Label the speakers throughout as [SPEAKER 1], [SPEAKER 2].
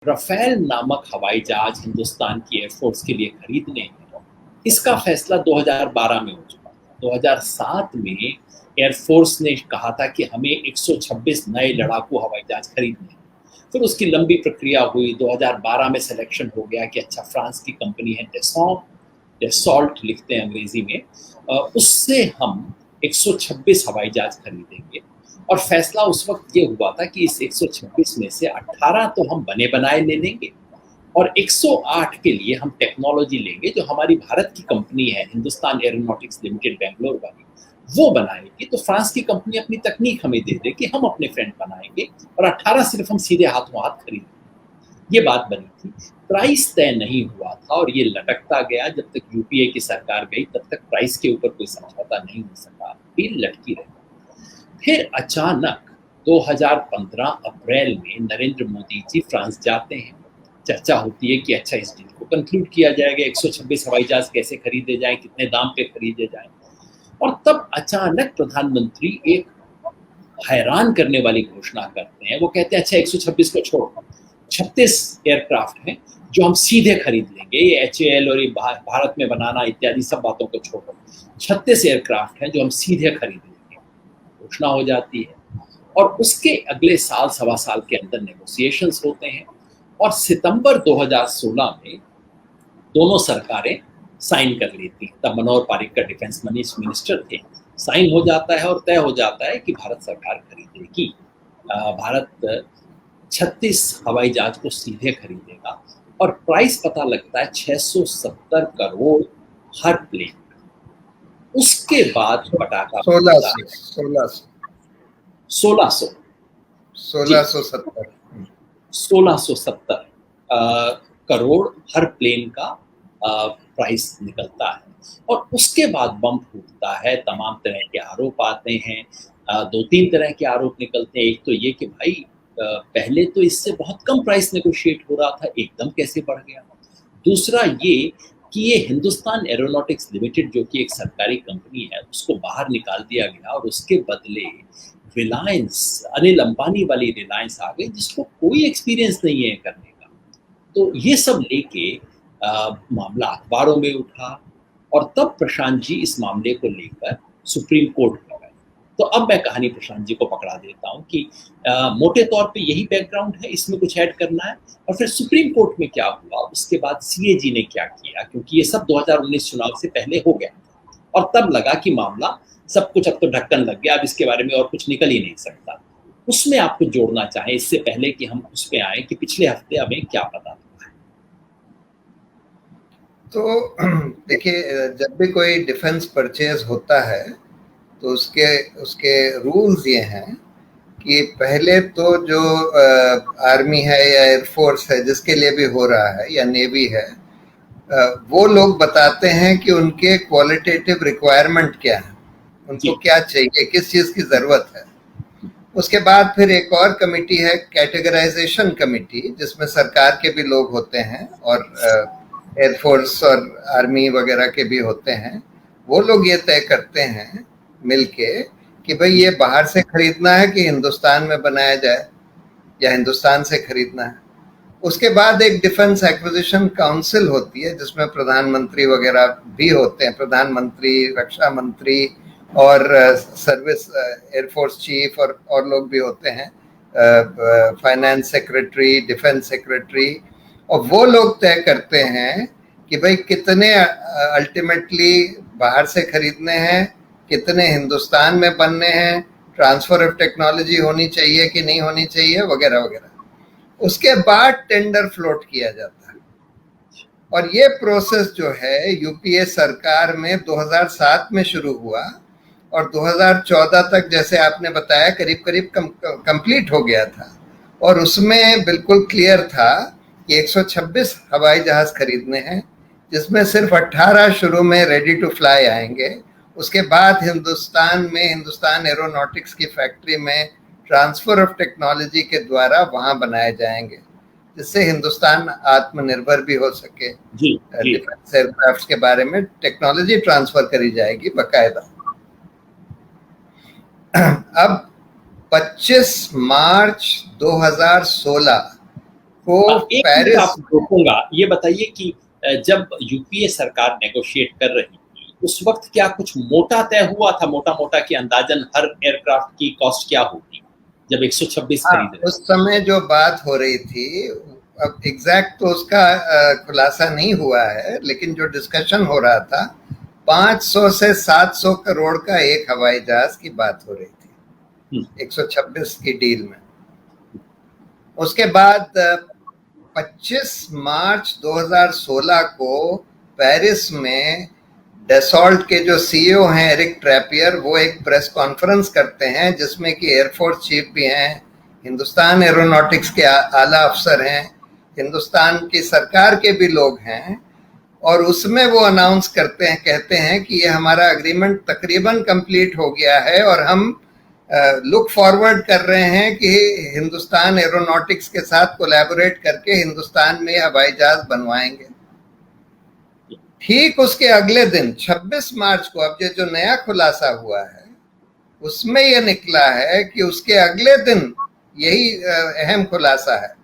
[SPEAKER 1] Rafale नामक हवाई जहाज हिंदुस्तान की एयरफोर्स के लिए खरीदने हैं, इसका फैसला 2012 में हो चुका था। 2007 में एयरफोर्स ने कहा था कि हमें 126 नए लड़ाकू हवाई जहाज खरीदने हैं। फिर उसकी लंबी प्रक्रिया हुई। 2012 में सिलेक्शन हो गया कि अच्छा, फ्रांस की कंपनी है डेसॉल्ट लिखते हैं अंग्रेजी में, उससे हम 126 हवाई जहाज खरीदेंगे। और फैसला उस वक्त ये हुआ था कि इस 126 में से 18 तो हम बने बनाए ले लेंगे और 108 के लिए हम टेक्नोलॉजी लेंगे जो हमारी भारत की कंपनी है, हिंदुस्तान एरोनॉटिक्स लिमिटेड बेंगलोर वाली, वो बनाएगी। तो फ्रांस की कंपनी अपनी तकनीक हमें दे दे कि हम अपने फ्रेंड बनाएंगे और 18 सिर्फ हम सीधे हाथों हाथ खरीदेंगे। ये बात बनी थी। प्राइस तय नहीं हुआ था और ये लटकता गया। जब तक यूपीए की सरकार गई तब तक प्राइस के ऊपर कोई समझौता नहीं हो सका, फिर लटकी रही। फिर अचानक 2015 अप्रैल में नरेंद्र मोदी जी फ्रांस जाते हैं। चर्चा होती है कि अच्छा, इस डील को कंक्लूड किया जाएगा, 126 हवाई जहाज कैसे खरीदे जाएं, कितने दाम पे खरीदे जाएं। और तब अचानक प्रधानमंत्री एक हैरान करने वाली घोषणा करते हैं। वो कहते हैं अच्छा, 126 को छोड़ो, 36 एयरक्राफ्ट हैं जो हम सीधे खरीद लेंगे। ये HAL और ये भारत में बनाना इत्यादि सब बातों को छोड़ो, 36 एयरक्राफ्ट हैं जो हम सीधे खरीद लेंगे। घोषणा हो जाती है और उसके अगले साल सवा साल के अंदर नेगोशिएशंस होते हैं और सितंबर 2016 में दोनों सरकारें साइन कर लेती हैं। तब मनोहर पारिकर डिफेंस मिनिस्टर थे। साइन हो जाता है और तय हो जाता है कि भारत सरकार खरीदेगी। भारत 36 हवाई जहाज को सीधे खरीदेगा और प्राइस पता लगता है 670 करोड़ हर प्लेन। उसके बाद पटाखा फूटता है। 1600 जी
[SPEAKER 2] 1670
[SPEAKER 1] 1670 करोड़ हर प्लेन का प्राइस निकलता है। और उसके बाद बम फूटता है, तमाम तरह के आरोप आते हैं। दो तीन तरह के आरोप निकलते हैं। एक तो ये कि भाई, पहले तो इससे बहुत कम प्राइस नेगोशिएट हो रहा था, एकदम कैसे बढ़ गया। दूसरा ये कि ये हिंदुस्तान एरोनॉटिक्स लिमिटेड जो कि एक सरकारी कंपनी है, उसको बाहर निकाल दिया गया और उसके बदले रिलायंस, अनिल अंबानी वाली रिलायंस आ गई, जिसको कोई एक्सपीरियंस नहीं है करने का। तो ये सब लेके मामला अखबारों में उठा और तब प्रशांत जी इस मामले को लेकर सुप्रीम कोर्ट में गए। तो अब मैं कहानी प्रशांत जी को पकड़ा देता हूँ कि मोटे तौर पे यही बैकग्राउंड है, इसमें कुछ ऐड करना है। और फिर सुप्रीम कोर्ट में क्या हुआ, उसके बाद CAG ने क्या किया, क्योंकि ये सब 2019 चुनाव से पहले हो गया और तब लगा कि मामला सब कुछ, अब तो ढक्कन लग गया, अब इसके बारे में और कुछ निकल ही नहीं सकता। उसमें आप कुछ जोड़ना चाहें इससे पहले कि हम उस पे आए कि पिछले हफ्ते हमें क्या पता।
[SPEAKER 2] तो देखिए, जब भी कोई डिफेंस परचेज होता है तो उसके उसके रूल्स ये हैं कि पहले तो जो आर्मी है या एयरफोर्स है, जिसके लिए भी हो रहा है, या नेवी है, वो लोग बताते हैं कि उनके क्वालिटेटिव रिक्वायरमेंट क्या है, उनको क्या चाहिए, किस चीज़ की ज़रूरत है। उसके बाद फिर एक और कमेटी है, कैटेगराइजेशन कमेटी, जिसमें सरकार के भी लोग होते हैं और एयरफोर्स और आर्मी वगैरह के भी होते हैं। वो लोग ये तय करते हैं मिलके कि भाई ये बाहर से खरीदना है कि हिंदुस्तान में बनाया जाए या हिंदुस्तान से खरीदना है। उसके बाद एक डिफेंस एक्विजिशन काउंसिल होती है जिसमें प्रधानमंत्री वगैरह भी होते हैं, प्रधानमंत्री, रक्षा मंत्री और सर्विस एयरफोर्स चीफ और लोग भी होते हैं, फाइनेंस सेक्रेटरी, डिफेंस सेक्रेटरी। और वो लोग तय करते हैं कि भाई कितने अल्टीमेटली बाहर से खरीदने हैं, कितने हिंदुस्तान में बनने हैं, ट्रांसफर ऑफ टेक्नोलॉजी होनी चाहिए कि नहीं होनी चाहिए, वगैरह वगैरह। उसके बाद टेंडर फ्लोट किया जाता है। और ये प्रोसेस जो है यूपीए सरकार में 2007 में शुरू हुआ और 2014 तक, जैसे आपने बताया, करीब करीब कंप्लीट हो गया था। और उसमें बिल्कुल क्लियर था कि 126 हवाई जहाज खरीदने हैं, जिसमें सिर्फ 18 शुरू में रेडी टू फ्लाई आएंगे। उसके बाद हिंदुस्तान में, हिंदुस्तान एरोनॉटिक्स की फैक्ट्री में ट्रांसफर ऑफ टेक्नोलॉजी के द्वारा वहां बनाए जाएंगे, जिससे हिंदुस्तान आत्मनिर्भर भी हो सके। डिफेंस एयरक्राफ्ट के बारे में टेक्नोलॉजी ट्रांसफर करी जाएगी बकायदा। अब 25 मार्च 2016 को
[SPEAKER 1] एक
[SPEAKER 2] पेरिस,
[SPEAKER 1] मिनट आप रोकूंगा, ये बताइए कि जब यूपीए सरकार नेगोशिएट कर रही थी उस वक्त क्या कुछ मोटा तय हुआ था, मोटा मोटा कि अंदाजन हर एयरक्राफ्ट की कॉस्ट क्या होगी जब 126 खरीद रहे?
[SPEAKER 2] उस समय जो बात हो रही थी, अब एग्जैक्ट तो उसका खुलासा नहीं हुआ है, लेकिन जो डिस्कशन हो रहा था 500 से 700 करोड़ का एक हवाई जहाज की बात हो रही थी 126 की डील में। उसके बाद 25 मार्च 2016 को पेरिस में डेसॉल्ट के जो सीईओ हैं एरिक ट्रैपियर, वो एक प्रेस कॉन्फ्रेंस करते हैं जिसमें कि एयरफोर्स चीफ भी हैं, हिंदुस्तान एरोनॉटिक्स के आला अफसर हैं, हिंदुस्तान की सरकार के भी लोग हैं, और उसमें वो अनाउंस करते हैं, कहते हैं कि ये हमारा एग्रीमेंट तकरीबन कंप्लीट हो गया है और हम लुक फॉरवर्ड कर रहे हैं कि हिंदुस्तान एरोनॉटिक्स के साथ कोलैबोरेट करके हिंदुस्तान में हवाई जहाज बनवाएंगे। ठीक उसके अगले दिन 26 मार्च को अब ये जो नया खुलासा हुआ है उसमें ये निकला है कि उसके अगले दिन, यही अहम खुलासा है,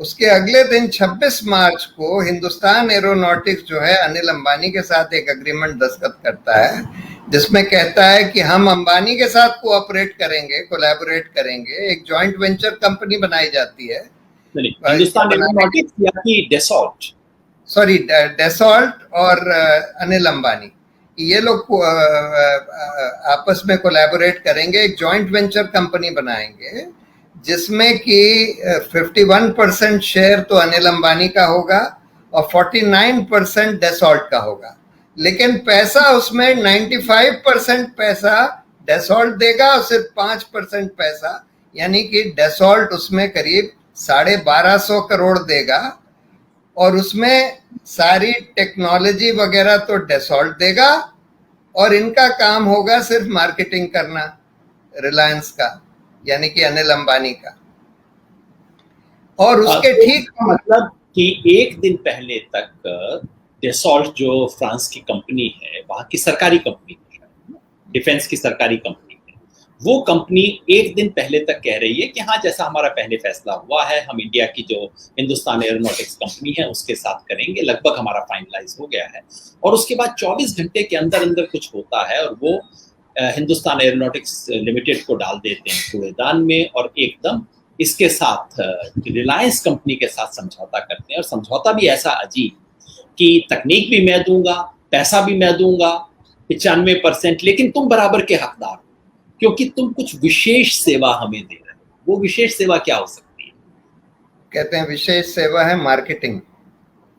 [SPEAKER 2] उसके अगले दिन 26 मार्च को हिंदुस्तान एरोनॉटिक्स जो है अनिल अंबानी के साथ एक एग्रीमेंट दस्तखत करता है जिसमें कहता है कि हम अंबानी के साथ कोऑपरेट करेंगे, कोलैबोरेट करेंगे, एक जॉइंट वेंचर कंपनी बनाई जाती है।
[SPEAKER 1] हिंदुस्तान एरोनॉटिक्स या कि डेसॉल्ट?
[SPEAKER 2] सॉरी, डेसॉल्ट और अनिल अंबानी, ये लोग आपस में कोलैबोरेट करेंगे, एक जॉइंट वेंचर कंपनी बनाएंगे जिसमें कि 51% शेयर तो अनिल अंबानी का होगा और 49% डेसॉल्ट का होगा, लेकिन पैसा उसमें 95% पैसा डेसॉल्ट देगा और सिर्फ 5% पैसा, यानी कि डेसॉल्ट उसमें करीब 1250 करोड़ देगा और उसमें सारी टेक्नोलॉजी वगैरह तो डेसॉल्ट देगा और इनका काम होगा सिर्फ मार्केटिंग करना, रिलायंस का यानी कि अनिल अंबानी का। और उसके ठीक
[SPEAKER 1] मतलब कि एक दिन पहले तक डेसॉल्ट जो फ्रांस की कंपनी है, वहां की सरकारी कंपनी है, डिफेंस की सरकारी कंपनी है, वो कंपनी एक दिन पहले तक कह रही है कि हाँ, जैसा हमारा पहले फैसला हुआ है हम इंडिया की जो हिंदुस्तान एरोनॉटिक्स कंपनी है उसके साथ करेंगे, लगभग हमारा फाइनलाइज हो गया है। और उसके बाद 24 घंटे के अंदर अंदर कुछ होता है और वो हिंदुस्तान एरोनॉटिक्स लिमिटेड को डाल देते हैं कूड़ेदान में और एकदम इसके साथ रिलायंस कंपनी के साथ समझौता करते हैं। और समझौता भी ऐसा अजीब कि तकनीक भी मैं दूंगा, पैसा भी मैं दूंगा 95%, लेकिन तुम बराबर के हकदार हो क्योंकि तुम कुछ विशेष सेवा हमें दे रहे हो। वो विशेष सेवा क्या हो सकती है?
[SPEAKER 2] कहते हैं विशेष सेवा है मार्केटिंग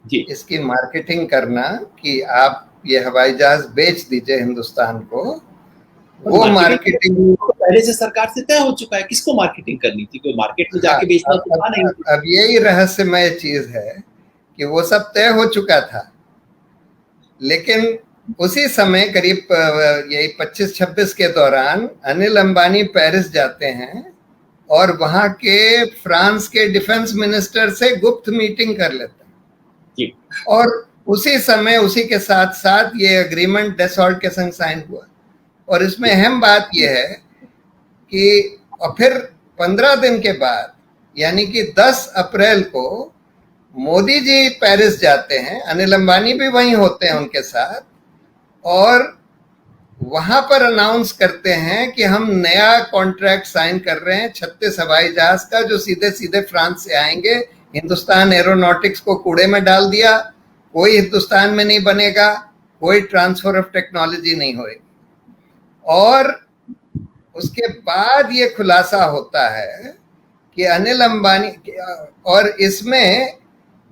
[SPEAKER 1] जी।
[SPEAKER 2] इसकी मार्केटिंग करना कि आप ये हवाई जहाज बेच दीजिए हिंदुस्तान को। वो मार्केटिंग
[SPEAKER 1] पहले से सरकार से तय हो चुका है, किसको मार्केटिंग करनी थी? कोई मार्केट में जाके बेचना तो था नहीं।
[SPEAKER 2] अब यही रहस्यमय चीज है कि वो सब तय हो चुका था, लेकिन उसी समय करीब यही 25-26 के दौरान अनिल अंबानी पेरिस जाते हैं और वहां के फ्रांस के डिफेंस मिनिस्टर से गुप्त मीटिंग कर लेते हैं
[SPEAKER 1] जी।
[SPEAKER 2] और उसी समय उसी के साथ साथ ये एग्रीमेंट डेसॉल्ट के संग साइन हुआ। और इसमें अहम बात यह है कि और फिर 15 दिन के बाद यानी कि 10 अप्रैल को मोदी जी पेरिस जाते हैं, अनिल अंबानी भी वहीं होते हैं उनके साथ, और वहां पर अनाउंस करते हैं कि हम नया कॉन्ट्रैक्ट साइन कर रहे हैं 36 हवाई जहाज का जो सीधे सीधे फ्रांस से आएंगे। हिंदुस्तान एरोनॉटिक्स को कूड़े में डाल दिया, कोई हिंदुस्तान में नहीं बनेगा, कोई ट्रांसफर ऑफ टेक्नोलॉजी नहीं होगी। और उसके बाद ये खुलासा होता है कि अनिल अंबानी, और इसमें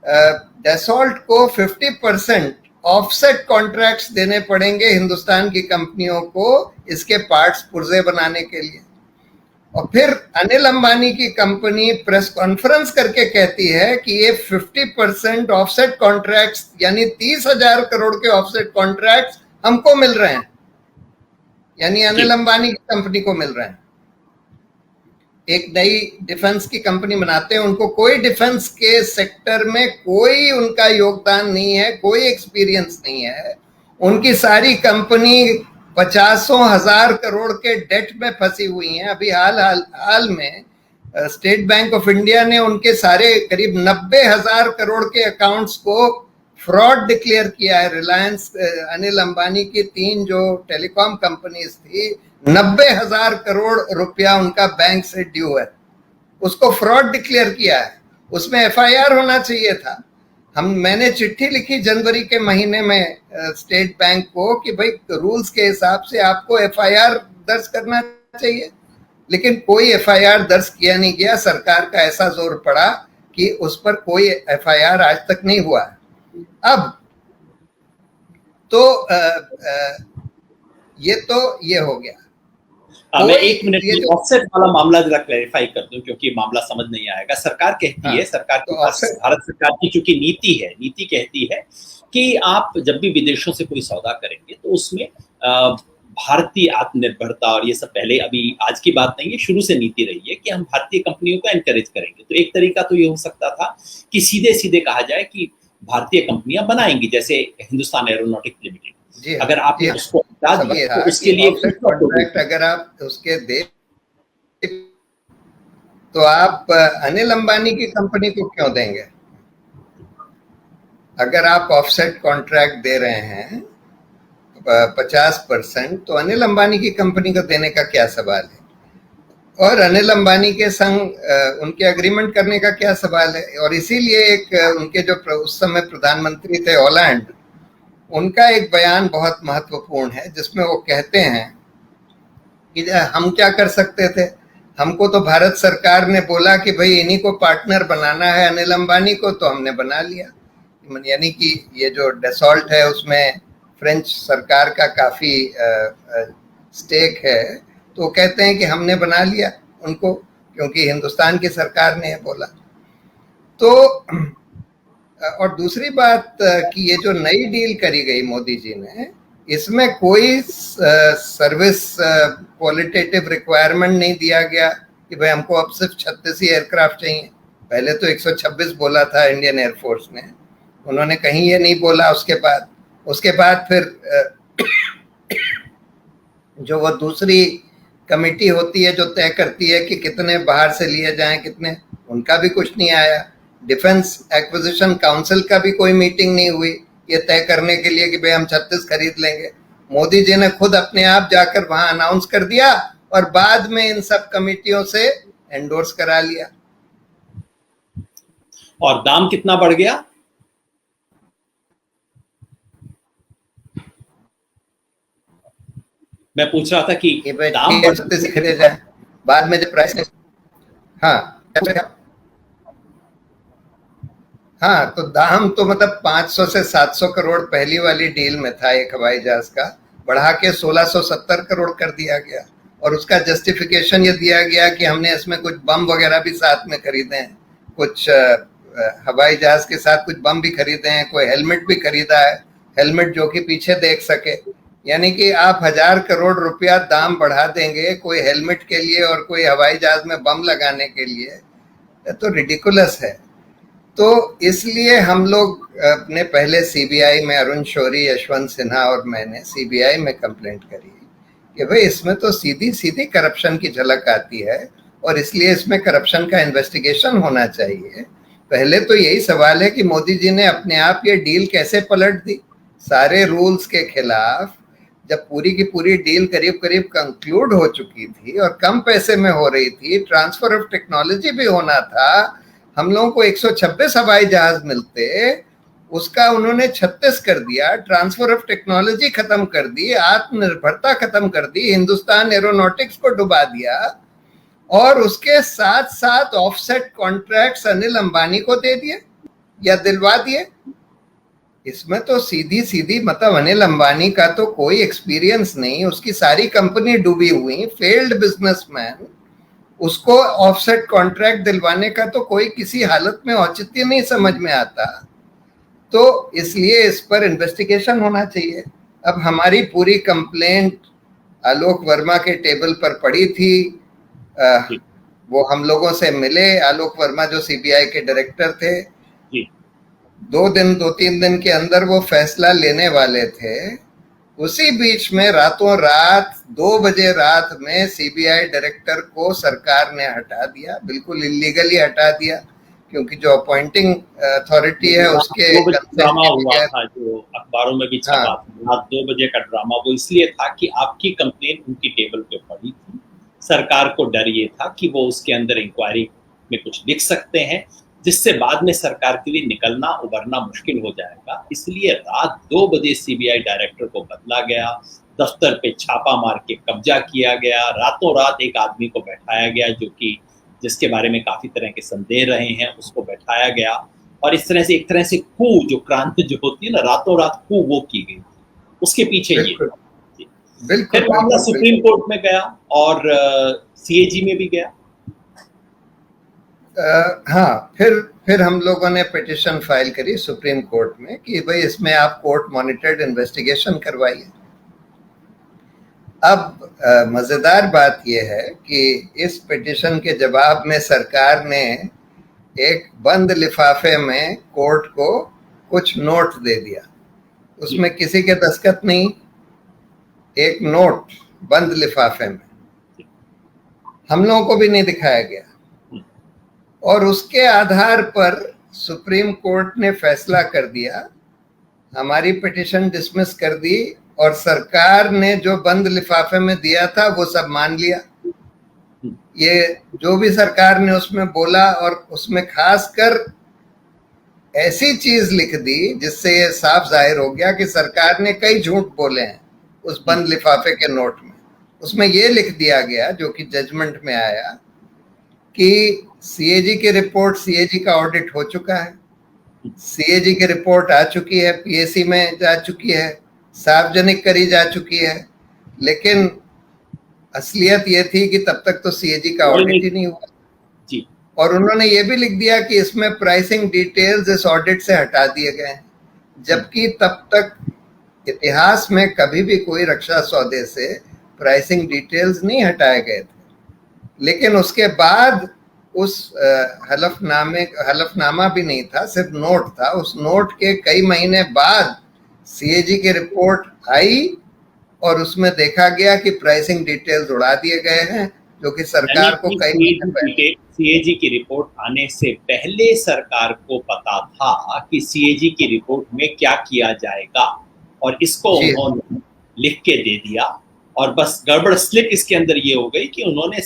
[SPEAKER 2] डेसॉल्ट को 50% ऑफसेट कॉन्ट्रैक्ट्स देने पड़ेंगे हिंदुस्तान की कंपनियों को इसके पार्ट्स पुर्जे बनाने के लिए। और फिर अनिल अंबानी की कंपनी प्रेस कॉन्फ्रेंस करके कहती है कि ये 50% ऑफसेट कॉन्ट्रैक्ट्स यानी 30,000 करोड़ के ऑफसेट कॉन्ट्रैक्ट्स हमको मिल रहे हैं, यानी अनिल अंबानी की कंपनी को मिल रहे हैं। एक नई डिफेंस की कंपनी बनाते हैं, उनको कोई डिफेंस के सेक्टर में कोई उनका योगदान नहीं है, कोई एक्सपीरियंस नहीं है। उनकी सारी कंपनी 50,000 करोड़ के डेट में फंसी हुई हैं। अभी हाल में स्टेट बैंक ऑफ इंडिया ने उनके सारे करीब 90,000 करोड़ के अकाउंट्स को फ्रॉड डिक्लेयर किया है। रिलायंस, अनिल अंबानी की 3 जो टेलीकॉम कंपनीज थी, 90,000 करोड़ रुपया उनका बैंक से ड्यू है, उसको फ्रॉड डिक्लेयर किया है। उसमें एफआईआर होना चाहिए था। मैंने चिट्ठी लिखी जनवरी के महीने में स्टेट बैंक को कि भाई रूल्स के हिसाब से आपको एफआईआर दर्ज करना चाहिए, लेकिन कोई एफआईआर दर्ज किया नहीं गया। सरकार का ऐसा जोर पड़ा कि उस पर कोई एफआईआर आज तक नहीं हुआ। अब तो ये हो गया।
[SPEAKER 1] मैं 1 मिनट में ऑफसेट वाला मामला जरा क्लैरिफाई कर दूं, क्योंकि मामला समझ नहीं आएगा। सरकार कहती है, सरकार के पास भारत सरकार की चूंकि नीति कहती है कि आप जब भी विदेशों से कोई सौदा करेंगे तो उसमें भारतीय आत्मनिर्भरता और ये सब, पहले अभी आज की बात नहीं है, शुरू से नीति रही है कि हम भारतीय कंपनियों को एनकरेज करेंगे। तो एक तरीका तो ये हो सकता था कि सीधे सीधे कहा जाए कि भारतीय कंपनियां बनाएंगी, जैसे हिंदुस्तान एरोनॉटिक्स लिमिटेड। अगर आप उसको हटा दिए तो उसके लिए
[SPEAKER 2] कॉन्ट्रैक्ट अगर आप उसके दे तो आप अनिल अंबानी की कंपनी को क्यों देंगे? अगर आप ऑफसेट कॉन्ट्रैक्ट दे रहे हैं 50%, तो अनिल अंबानी की कंपनी को देने का क्या सवाल है? और अनिल अंबानी के संग उनके एग्रीमेंट करने का क्या सवाल है? और इसीलिए एक उनके जो उस समय प्रधानमंत्री थे हॉलैंड, उनका एक बयान बहुत महत्वपूर्ण है जिसमें वो कहते हैं कि हम क्या कर सकते थे, हमको तो भारत सरकार ने बोला कि भाई इन्हीं को पार्टनर बनाना है अनिल अंबानी को, तो हमने बना लिया। यानी कि ये जो डेसॉल्ट है उसमें फ्रेंच सरकार का काफी स्टेक है, तो कहते हैं कि हमने बना लिया उनको, क्योंकि हिंदुस्तान की सरकार ने बोला। तो और दूसरी बात कि ये जो नई डील करी गई मोदी जी ने, इसमें कोई सर्विस क्वालिटेटिव रिक्वायरमेंट नहीं दिया गया कि भाई हमको अब सिर्फ 36 ही एयरक्राफ्ट चाहिए। पहले तो 126 बोला था इंडियन एयरफोर्स ने, उन्होंने कहीं ये नहीं बोला। उसके बाद फिर जो वो दूसरी कमेटी होती है जो तय करती है कि कितने बाहर से लिए जाएं कितने, उनका भी कुछ नहीं आया। डिफेंस एक्विजिशन काउंसिल का भी कोई मीटिंग नहीं हुई ये तय करने के लिए कि भाई हम 36 खरीद लेंगे। मोदी जी ने खुद अपने आप जाकर वहां अनाउंस कर दिया और बाद में इन सब कमेटियों से एंडोर्स करा लिया।
[SPEAKER 1] और दाम कितना बढ़ गया? मैं पूछ रहा था कि दाम
[SPEAKER 2] से खरीदे जाए, बाद में जब प्राइस, हाँ तो दाम तो मतलब 500 से 700 करोड़ पहली वाली डील में था एक हवाई जहाज का, बढ़ा के 1670 करोड़ कर दिया गया। और उसका जस्टिफिकेशन ये दिया गया कि हमने इसमें कुछ बम वगैरह भी साथ में खरीदे हैं, कुछ हवाई जहाज के साथ कुछ बम भी खरीदे हैं, कोई हेलमेट भी खरीदा है, हेलमेट जो कि पीछे देख सके। यानी कि आप 1000 करोड़ रुपया दाम बढ़ा देंगे कोई हेलमेट के लिए और कोई हवाई जहाज में बम लगाने के लिए, तो रिडिकुलस है। तो इसलिए हम लोग अपने पहले सीबीआई में, अरुण शौरी, यशवंत सिन्हा और मैंने सीबीआई में कंप्लेंट करी कि भाई इसमें तो सीधी सीधी करप्शन की झलक आती है और इसलिए इसमें करप्शन का इन्वेस्टिगेशन होना चाहिए। पहले तो यही सवाल है कि मोदी जी ने अपने आप ये डील कैसे पलट दी सारे रूल्स के खिलाफ, जब पूरी की पूरी डील करीब करीब कंक्लूड हो चुकी थी और कम पैसे में हो रही थी, ट्रांसफर ऑफ टेक्नोलॉजी भी होना था। हम लोगों को 126 हवाई जहाज मिलते, उसका उन्होंने 36 कर दिया, ट्रांसफर ऑफ टेक्नोलॉजी खत्म कर दी, आत्मनिर्भरता खत्म कर दी, हिंदुस्तान एरोनॉटिक्स को डुबा दिया और उसके साथ साथ ऑफसेट कॉन्ट्रैक्ट्स अनिल अंबानी को दे दिए या दिलवा दिए। इसमें तो सीधी सीधी मतलब अनिल अंबानी का तो कोई एक्सपीरियंस नहीं, उसकी सारी कंपनी डूबी हुई, फेल्ड बिजनेसमैन, उसको ऑफसेट कॉन्ट्रैक्ट दिलवाने का तो कोई किसी हालत में औचित्य नहीं समझ में आता। तो इसलिए इस पर इन्वेस्टिगेशन होना चाहिए। अब हमारी पूरी कंप्लेंट आलोक वर्मा के टेबल पर पड़ी थी, वो हम लोगों से मिले, आलोक वर्मा जो सीबीआई के डायरेक्टर थे, 2-3 दिन के अंदर वो फैसला लेने वाले थे। उसी बीच में रातों रात 2 बजे रात में सीबीआई डायरेक्टर को सरकार ने हटा दिया, बिल्कुल इलीगली हटा दिया, क्योंकि जो अपॉइंटिंग अथॉरिटी है उसके
[SPEAKER 1] ड्रामा हुआ था जो अखबारों में भी छपा
[SPEAKER 2] हाँ,
[SPEAKER 1] था, रात 2 बजे का ड्रामा, वो इसलिए था कि आपकी कंप्लेन उनकी टेबल पे पड़ी थी। सरकार को डर ये था कि वो उसके अंदर इंक्वायरी में कुछ लिख सकते हैं, जिससे बाद में सरकार के लिए निकलना उबरना मुश्किल हो जाएगा। इसलिए रात 2 बजे सीबीआई डायरेक्टर को बदला गया, दफ्तर पे छापा मार के कब्जा किया गया, रातों रात एक आदमी को बैठाया गया जो कि जिसके बारे में काफी तरह के संदेह रहे हैं, उसको बैठाया गया, और इस तरह से एक तरह से कू, जो क्रांति जो होती है ना, रातों रात कू, वो की गई। उसके पीछे ये
[SPEAKER 2] बिल्कुल
[SPEAKER 1] फिर मामला सुप्रीम कोर्ट में गया और सीएजी में भी गया।
[SPEAKER 2] हाँ, फिर हम लोगों ने पिटिशन फाइल करी सुप्रीम कोर्ट में कि भाई इसमें आप कोर्ट मॉनिटर्ड इन्वेस्टिगेशन करवाइए। अब मजेदार बात यह है कि इस पिटिशन के जवाब में सरकार ने एक बंद लिफाफे में कोर्ट को कुछ नोट दे दिया, उसमें किसी के दस्तखत नहीं, एक नोट बंद लिफाफे में, हम लोगों को भी नहीं दिखाया गया, और उसके आधार पर सुप्रीम कोर्ट ने फैसला कर दिया, हमारी पिटिशन डिसमिस कर दी, और सरकार ने जो बंद लिफाफे में दिया था वो सब मान लिया। ये जो भी सरकार ने उसमें बोला, और उसमें खासकर ऐसी चीज लिख दी जिससे ये साफ जाहिर हो गया कि सरकार ने कई झूठ बोले हैं उस बंद लिफाफे के नोट में। उसमें ये लिख दिया गया, जो कि जजमेंट में आया, कि सीएजी की रिपोर्ट, सीएजी का ऑडिट हो चुका है, सीएजी की रिपोर्ट आ चुकी है, पीएसी में जा चुकी है, सार्वजनिक करी जा चुकी है, लेकिन असलियत ये थी कि तब तक तो सीएजी का ऑडिट ही नहीं हुआ जी। और उन्होंने ये भी लिख दिया कि इसमें प्राइसिंग डिटेल्स इस ऑडिट से हटा दिए गए हैं, जबकि तब तक इतिहास में कभी भी कोई रक्षा सौदे से प्राइसिंग डिटेल्स नहीं हटाए गए थे। लेकिन उसके बाद उस हलफनामा भी नहीं था, सिर्फ नोट था। उस नोट के कई महीने बाद सीएजी की रिपोर्ट आई और उसमें देखा गया कि प्राइसिंग डिटेल्स उड़ा दिए गए हैं, जो कि सरकार को कई महीने पहले।
[SPEAKER 1] सीएजी की रिपोर्ट आने से पहले सरकार को पता था कि सीएजी की रिपोर्ट में क्या किया जाएगा, और इसको उन्होंने लिख के दे दिया। और बस गड़बड़ स्लिप इसके अंदर ये हो गई कि उन्होंने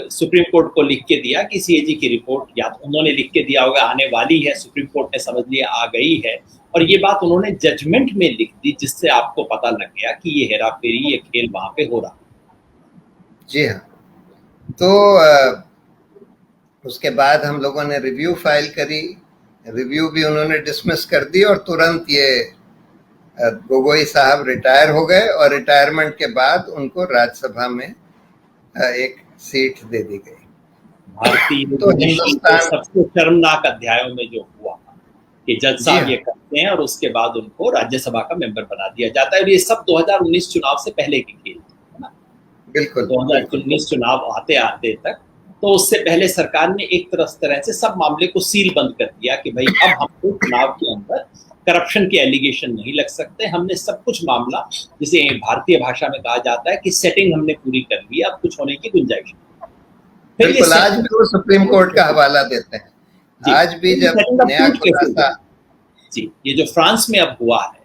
[SPEAKER 1] सुप्रीम कोर्ट को लिख के दिया कि सीएजी की रिपोर्ट, या तो उन्होंने लिख के दिया होगा आने वाली है, सुप्रीम कोर्ट ने समझ लिया आ गई है, और ये बात उन्होंने जजमेंट में लिख दी, जिससे आपको पता लग गया कि ये हेराफेरी, ये खेल वहां पे हो रहा।
[SPEAKER 2] जी हाँ, तो उसके बाद हम लोगों ने रिव्यू फाइल करी, रिव्यू भी उन्होंने डिसमिस कर दी, और तुरंत ये गोगोई साहब रिटायर हो गए, और रिटायरमेंट के बाद उनको राज्यसभा में एक सीट दे दी गई।
[SPEAKER 1] भारतीय तो हिंदुस्तान सबसे शर्मनाक अध्यायों में जो हुआ कि जज साहब ये करते हैं और उसके बाद उनको राज्यसभा का मेंबर बना दिया जाता है। ये सब 2019 चुनाव से पहले की खेल है ना, बिल्कुल 2019 चुनाव आते आते तक, तो उससे पहले सरकार ने एक तरह से सब मामले को सील बंद कर दिया कि भाई अब हमको चुनाव के अंदर करप्शन के एलिगेशन नहीं लग सकते, हमने सब कुछ मामला, जिसे भारतीय भाषा में कहा जाता है कि सेटिंग हमने पूरी कर ली, अब कुछ होने की गुंजाइश नहीं।
[SPEAKER 2] बिल्कुल, आज भी वो सुप्रीम कोर्ट का हवाला देते हैं। आज भी जब नया खुलासा,
[SPEAKER 1] जी, ये जो फ्रांस में अब हुआ है,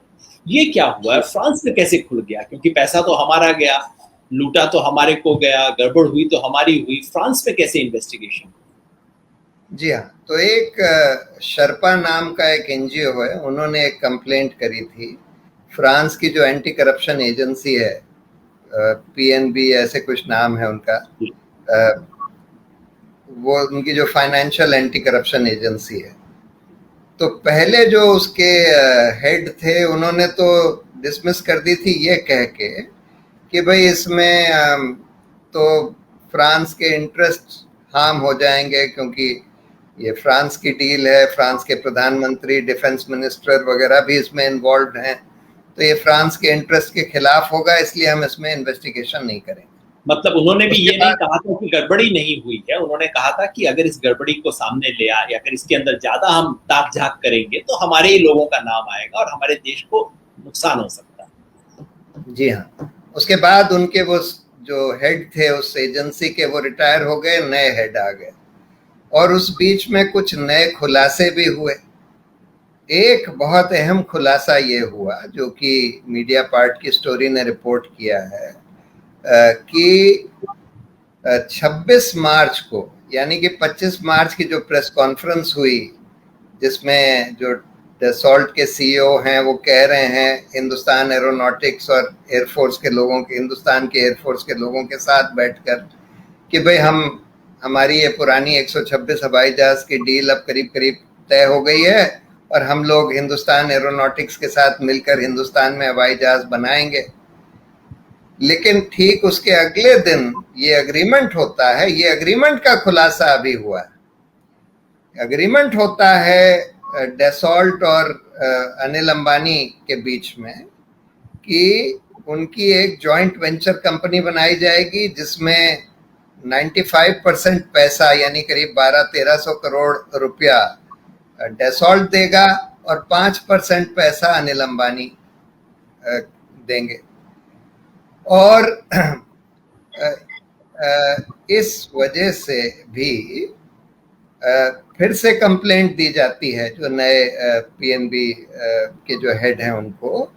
[SPEAKER 1] ये क्या हुआ है, फ्रांस में कैसे खुल गया? क्योंकि पैसा तो हमारा गया, लूटा तो हमारे को गया, गड़बड़ हुई तो हमारी हुई, फ्रांस में कैसे इन्वेस्टिगेशन?
[SPEAKER 2] जी हाँ, तो एक शर्पा नाम का एक एनजीओ है, उन्होंने एक कंप्लेंट करी थी। फ्रांस की जो एंटी करप्शन एजेंसी है, पीएनबी ऐसे कुछ नाम है उनका, वो उनकी जो फाइनेंशियल एंटी करप्शन एजेंसी है, तो पहले जो उसके हेड थे उन्होंने तो डिसमिस कर दी थी ये कह के कि भाई इसमें तो फ्रांस के इंटरेस्ट हार्म हो जाएंगे, क्योंकि ये फ्रांस की डील है, फ्रांस के प्रधानमंत्री, डिफेंस मिनिस्टर वगैरह भी इसमें इन्वॉल्व हैं, तो ये फ्रांस के इंटरेस्ट के खिलाफ होगा, इसलिए हम इसमें इन्वेस्टिगेशन नहीं करेंगे।
[SPEAKER 1] मतलब उन्होंने भी ये नहीं कहा था कि गड़बड़ी नहीं हुई है, उन्होंने कहा था कि अगर इस गड़बड़ी को सामने ले आए, अगर इसके अंदर ज्यादा हम ताक झाक करेंगे तो हमारे ही लोगों का नाम आएगा और हमारे देश को नुकसान हो सकता है।
[SPEAKER 2] जी हाँ, उसके बाद उनके वो जो हेड थे उस एजेंसी के, वो रिटायर हो गए, नए हेड आ गए, और उस बीच में कुछ नए खुलासे भी हुए। एक बहुत अहम खुलासा ये हुआ, जो कि मीडिया पार्ट की स्टोरी ने रिपोर्ट किया है, कि 26 मार्च को, यानी कि 25 मार्च की जो प्रेस कॉन्फ्रेंस हुई, जिसमें जो डसॉल्ट के सीईओ हैं वो कह रहे हैं हिंदुस्तान एरोनॉटिक्स और एयरफोर्स के लोगों के, हिंदुस्तान के एयरफोर्स के लोगों के साथ बैठकर, कि भाई हमारी ये पुरानी 126 हवाई जहाज की डील अब करीब करीब तय हो गई है, और हम लोग हिंदुस्तान एरोनॉटिक्स के साथ मिलकर हिंदुस्तान में हवाई जहाज बनाएंगे। लेकिन ठीक उसके अगले दिन ये अग्रीमेंट होता है। ये अग्रीमेंट का खुलासा अभी हुआ है। अग्रीमेंट होता है डसॉल्ट और अनिल अंबानी के बीच में, कि उनकी एक जॉइंट वेंचर कंपनी बनाई जाएगी, जिसमें 95% पैसा, यानी करीब 1200-1300 करोड़ रुपया डसॉल्ट देगा, और 5% पैसा अनिल अंबानी देंगे। और इस वजह से भी फिर से कंप्लेंट दी जाती है जो नए पीएनबी के जो हेड हैं उनको,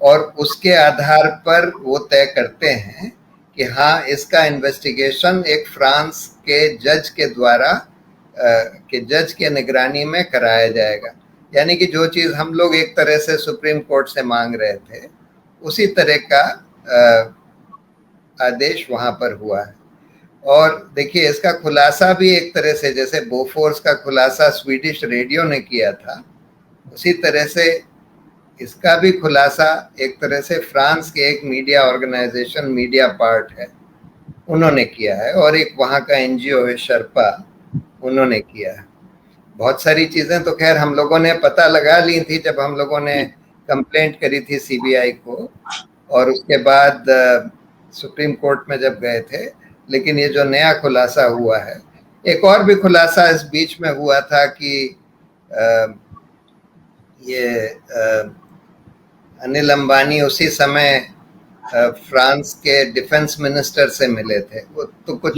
[SPEAKER 2] और उसके आधार पर वो तय करते हैं कि हाँ, इसका इन्वेस्टिगेशन एक फ्रांस के जज के द्वारा जज के निगरानी में कराया जाएगा। यानी कि जो चीज़ हम लोग एक तरह से सुप्रीम कोर्ट से मांग रहे थे, उसी तरह का आदेश वहां पर हुआ है। और देखिए, इसका खुलासा भी एक तरह से, जैसे बोफोर्स का खुलासा स्वीडिश रेडियो ने किया था, उसी तरह से इसका भी खुलासा एक तरह से फ्रांस के एक मीडिया ऑर्गेनाइजेशन, मीडिया पार्ट है, उन्होंने किया है, और एक वहाँ का एनजीओ है शर्पा, उन्होंने किया है। बहुत सारी चीजें तो खैर हम लोगों ने पता लगा ली थी जब हम लोगों ने कंप्लेंट करी थी सीबीआई को, और उसके बाद सुप्रीम कोर्ट में जब गए थे। लेकिन ये जो नया खुलासा हुआ है, एक और भी खुलासा इस बीच में हुआ था कि ये अनिल अंबानी उसी समय फ्रांस के डिफेंस मिनिस्टर से मिले थे। वो तो कुछ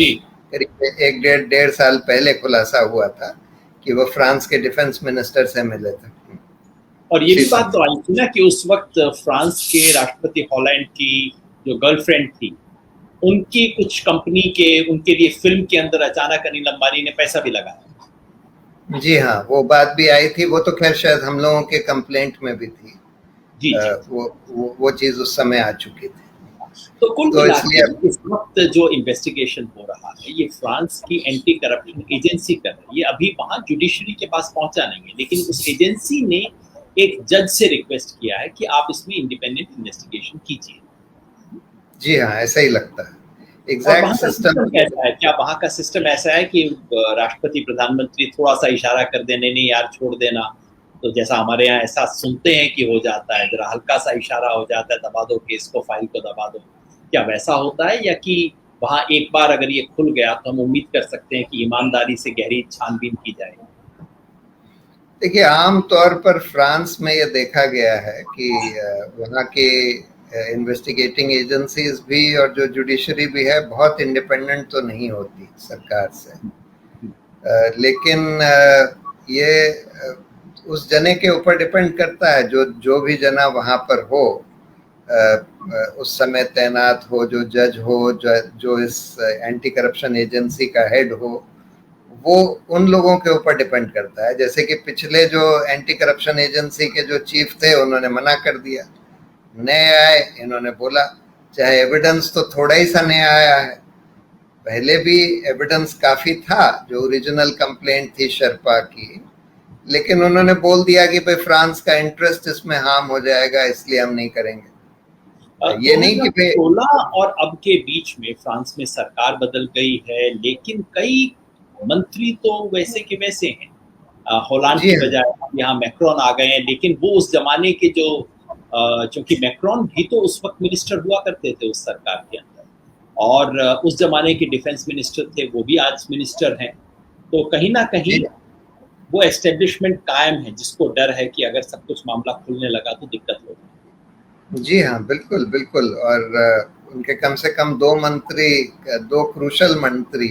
[SPEAKER 2] करीब 1-1.5 साल पहले खुलासा हुआ था कि वो फ्रांस के डिफेंस मिनिस्टर से मिले थे।
[SPEAKER 1] और ये भी बात तो आई थी ना कि उस वक्त फ्रांस के राष्ट्रपति हॉलैंड की जो गर्लफ्रेंड थी, उनकी कुछ कंपनी के, उनके लिए फिल्म के अंदर अचानक अनिल अंबानी ने पैसा भी लगाया।
[SPEAKER 2] जी हाँ, वो बात भी आई थी। वो तो खैर शायद हम लोगों के कंप्लेंट में भी थी। जी, वो चीज उस समय आ चुकी थी।
[SPEAKER 1] तो कुल मिलाकर इस वक्त जो इन्वेस्टिगेशन हो रहा है, ये फ्रांस की एंटी करप्शन एजेंसी कर रही है। ये अभी वहां जुडिशरी के पास पहुंचा नहीं है, लेकिन उस एजेंसी ने एक जज से रिक्वेस्ट किया है कि आप इसमें इंडिपेंडेंट इन्वेस्टिगेशन कीजिए।
[SPEAKER 2] जी हाँ, ऐसा ही लगता है। एग्जैक्ट सिस्टम
[SPEAKER 1] कैसा है? क्या वहाँ का सिस्टम ऐसा है कि राष्ट्रपति प्रधानमंत्री थोड़ा सा इशारा कर देने, नहीं यार छोड़ देना, तो जैसा हमारे यहाँ ऐसा सुनते हैं कि हो जाता है, जरा हल्का सा इशारा हो जाता है, दबा दो केस को, फाइल को दबा दो, क्या वैसा होता है? या कि वहाँ एक बार अगर ये खुल गया तो हम उम्मीद कर सकते हैं कि ईमानदारी से गहरी छानबीन की जाए?
[SPEAKER 2] देखिए, आम तौर पर फ्रांस में ये देखा गया है कि वहाँ के इन्वेस्टिगेटिंग एजेंसीज भी और जो जुडिशरी भी है, बहुत इंडिपेंडेंट तो नहीं होती सरकार से। लेकिन ये उस जने के ऊपर डिपेंड करता है, जो भी जना वहाँ पर हो, उस समय तैनात हो, जो जज हो, जो इस एंटी करप्शन एजेंसी का हेड हो, वो उन लोगों के ऊपर डिपेंड करता है। जैसे कि पिछले जो एंटी करप्शन एजेंसी के जो चीफ थे, उन्होंने मना कर दिया, नए आए, इन्होंने बोला, चाहे एविडेंस तो थोड़ा ही सा नया आया है, पहले भी एविडेंस काफी था, जो ओरिजिनल कंप्लेंट थी शर्पा की, लेकिन उन्होंने बोल दिया कि भाई फ्रांस का इंटरेस्ट इसमें हार्म हो जाएगा, इसलिए हम नहीं करेंगे।
[SPEAKER 1] ये नहीं कि 2016 और अब के बीच में फ्रांस में सरकार बदल गई है, लेकिन कई मंत्री तो वैसे के वैसे हैं। होलांड की बजाय यहाँ मैक्रोन आ गए हैं, लेकिन वो उस जमाने के जो, क्योंकि मैक्रोन भी तो उस वक्त मिनिस्टर हुआ करते थे उस सरकार के अंदर, और उस जमाने के डिफेंस मिनिस्टर थे, वो भी आज मिनिस्टर हैं। तो कहीं ना कहीं वो एस्टेब्लिशमेंट कायम है, जिसको डर है कि अगर सब कुछ मामला खुलने लगा तो दिक्कत होगी।
[SPEAKER 2] जी हाँ, बिल्कुल बिल्कुल। और उनके कम से कम दो मंत्री, दो क्रूशल मंत्री,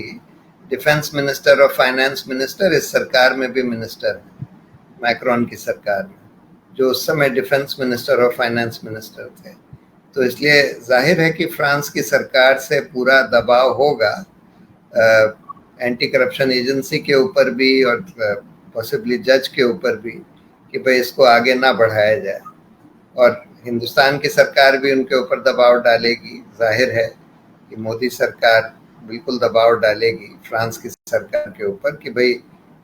[SPEAKER 2] डिफेंस मिनिस्टर और फाइनेंस मिनिस्टर इस सरकार में भी मिनिस्टर हैं, मैक्रोन की सरकार में, जो उस समय डिफेंस मिनिस्टर और फाइनेंस मिनिस्टर थे। तो इसलिए जाहिर है कि फ्रांस की सरकार से पूरा दबाव होगा एंटी करप्शन एजेंसी के ऊपर भी और पॉसिबली जज के ऊपर भी, कि भाई इसको आगे ना बढ़ाया जाए। और हिंदुस्तान की सरकार भी उनके ऊपर दबाव डालेगी, जाहिर है कि मोदी सरकार बिल्कुल दबाव डालेगी फ्रांस की सरकार के ऊपर कि भाई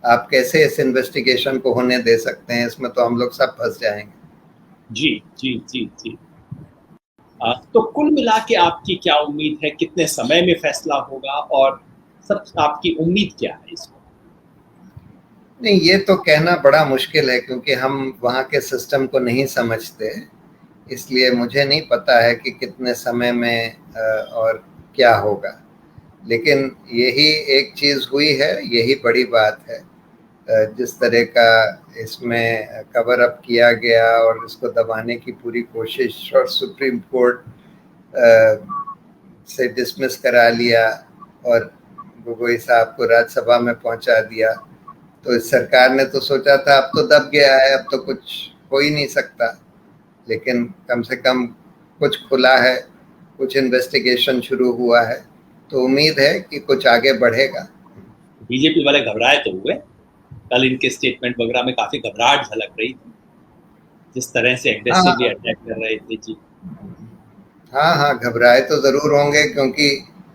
[SPEAKER 2] आप कैसे इस इन्वेस्टिगेशन को होने दे सकते हैं, इसमें तो हम लोग सब फंस जाएंगे।
[SPEAKER 1] जी जी जी जी। तो कुल मिला के आपकी क्या उम्मीद है, कितने समय में फैसला होगा, और सब आपकी उम्मीद क्या है इसमें?
[SPEAKER 2] नहीं, ये तो कहना बड़ा मुश्किल है क्योंकि हम वहाँ के सिस्टम को नहीं समझते, इसलिए मुझे नहीं पता है कि कितने समय में और क्या होगा। लेकिन यही एक चीज़ हुई है, यही बड़ी बात है। जिस तरह का इसमें कवर अप किया गया और इसको दबाने की पूरी कोशिश, और सुप्रीम कोर्ट से डिसमिस करा लिया और गोगोई साहब को राज्यसभा में पहुंचा दिया, तो इस सरकार ने तो सोचा था अब तो दब गया है, अब तो कुछ हो ही नहीं सकता। लेकिन कम से कम कुछ खुला है, कुछ इन्वेस्टिगेशन शुरू हुआ है, तो उम्मीद है कि कुछ आगे बढ़ेगा।
[SPEAKER 1] बीजेपी वाले घबराए तो हुए, कल इनके स्टेटमेंट वगैरह में काफी घबराहट झलक रही थी, जिस तरह से एग्रेसिवली
[SPEAKER 2] हाँ
[SPEAKER 1] अटैक कर रहे थे। जी
[SPEAKER 2] हाँ हाँ, घबराए तो ज़रूर होंगे क्योंकि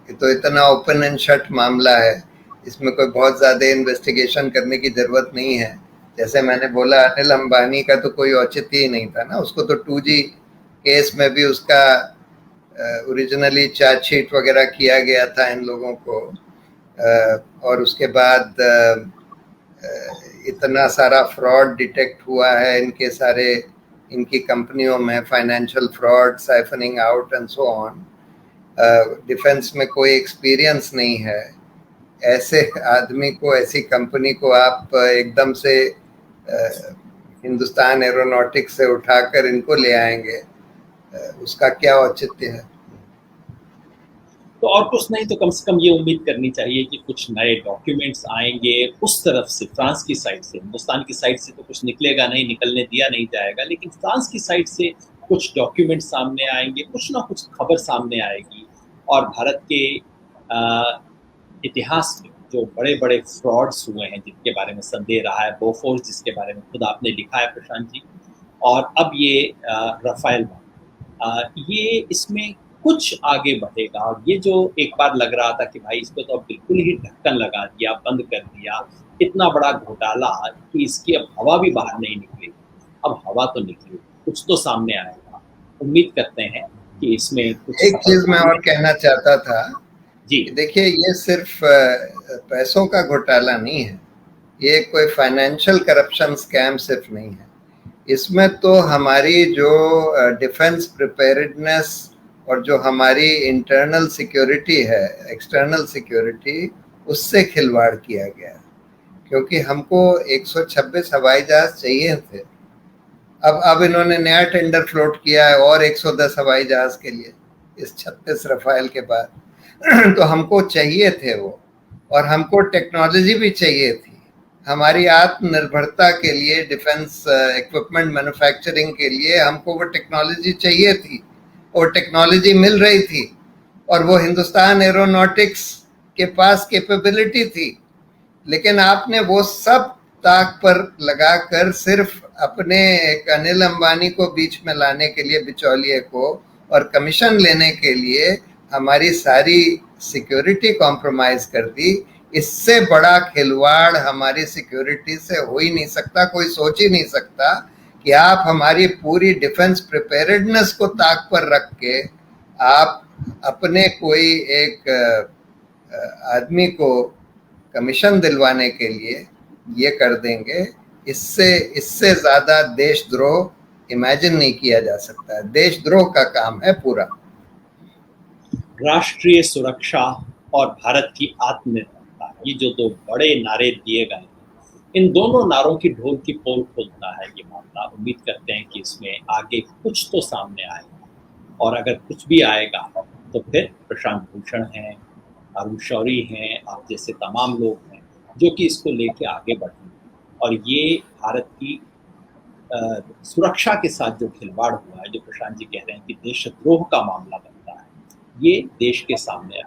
[SPEAKER 2] ये तो इतना ओपन एंड शट मामला है, इसमें कोई बहुत ज़्यादा इन्वेस्टिगेशन करने की ज़रूरत नहीं है। जैसे मैंने बोला, अनिल अंबानी का तो कोई औचित्य ही नहीं था ना, उसको तो 2G केस में भी उसका ओरिजिनली चार्जशीट वगैरह किया गया था इन लोगों को, और उसके बाद इतना सारा फ्रॉड डिटेक्ट हुआ है इनके सारे, इनकी कंपनियों में, financial fraud, siphoning out and so on. Defence में कोई एक्सपीरियंस नहीं है, ऐसे आदमी को, ऐसी कंपनी को आप एकदम से हिंदुस्तान एरोनॉटिक्स से उठाकर इनको ले आएंगे, उसका क्या औचित्य है?
[SPEAKER 1] तो और कुछ नहीं तो कम से कम ये उम्मीद करनी चाहिए कि कुछ नए डॉक्यूमेंट्स आएंगे उस तरफ से, फ्रांस की साइड से। हिंदुस्तान की साइड से तो कुछ निकलेगा नहीं, निकलने दिया नहीं जाएगा, लेकिन फ्रांस की साइड से कुछ डॉक्यूमेंट सामने आएंगे, कुछ ना कुछ खबर सामने आएगी। और भारत के इतिहास में जो बड़े बड़े फ्रॉड्स हुए हैं जिनके बारे में संदेह रहा है, बोफोर्स जिसके बारे में खुद आपने लिखा है प्रशांत जी, और अब ये राफेल, ये इसमें कुछ आगे बढ़ेगा। और ये जो एक बार लग रहा था कि भाई इसको तो अब बिल्कुल ही ढक्कन लगा दिया, बंद कर दिया, इतना बड़ा घोटाला कि इसकी अब हवा भी बाहर नहीं निकलेगी, अब हवा तो निकलेगी, कुछ तो सामने आएगा। उम्मीद करते हैं कि इसमें कुछ
[SPEAKER 2] एक चीज मैं और कहना चाहता था
[SPEAKER 1] जी
[SPEAKER 2] कि देखिए, ये सिर्फ पैसों का घोटाला नहीं है, ये कोई फाइनेंशियल करप्शन स्कैम सिर्फ नहीं है, इसमें तो हमारी जो डिफेंस प्रिपेयर्डनेस और जो हमारी इंटरनल सिक्योरिटी है, एक्सटर्नल सिक्योरिटी, उससे खिलवाड़ किया गया। क्योंकि हमको 126 हवाई जहाज चाहिए थे, अब इन्होंने नया टेंडर फ्लोट किया है और 110 हवाई जहाज के लिए इस 36 रफाइल के बाद। तो हमको चाहिए थे वो, और हमको टेक्नोलॉजी भी चाहिए थी हमारी आत्मनिर्भरता के लिए, डिफेंस इक्विपमेंट मैन्युफैक्चरिंग के लिए हमको वो टेक्नोलॉजी चाहिए थी, और टेक्नोलॉजी मिल रही थी, और वो हिंदुस्तान एरोनॉटिक्स के पास कैपेबिलिटी थी। लेकिन आपने वो सब ताक पर लगाकर सिर्फ अपने एक अनिल अंबानी को बीच में लाने के लिए, बिचौलिए को, और कमीशन लेने के लिए हमारी सारी सिक्योरिटी कॉम्प्रोमाइज कर दी। इससे बड़ा खिलवाड़ हमारी सिक्योरिटी से हो ही नहीं सकता, कोई सोच ही नहीं सकता कि आप हमारी पूरी डिफेंस प्रिपेयर्डनेस को ताक पर रख के आप अपने कोई एक आदमी को कमीशन दिलवाने के लिए ये कर देंगे। इससे इससे ज्यादा देशद्रोह इमेजिन नहीं किया जा सकता है, देशद्रोह का काम है पूरा।
[SPEAKER 1] राष्ट्रीय सुरक्षा और भारत की आत्मनिर्भरता, ये जो दो बड़े नारे दिए गए, इन दोनों नारों की ढोल की पोल खोलता है ये मामला। उम्मीद करते हैं कि इसमें आगे कुछ तो सामने आएगा, और अगर कुछ भी आएगा तो फिर प्रशांत भूषण हैं, अरुण शौरी हैं, आप जैसे तमाम लोग हैं जो कि इसको लेके आगे बढ़ेंगे। और ये भारत की सुरक्षा के साथ जो खिलवाड़ हुआ है, जो प्रशांत जी कह रहे हैं कि देशद्रोह का मामला बनता है, ये देश के सामने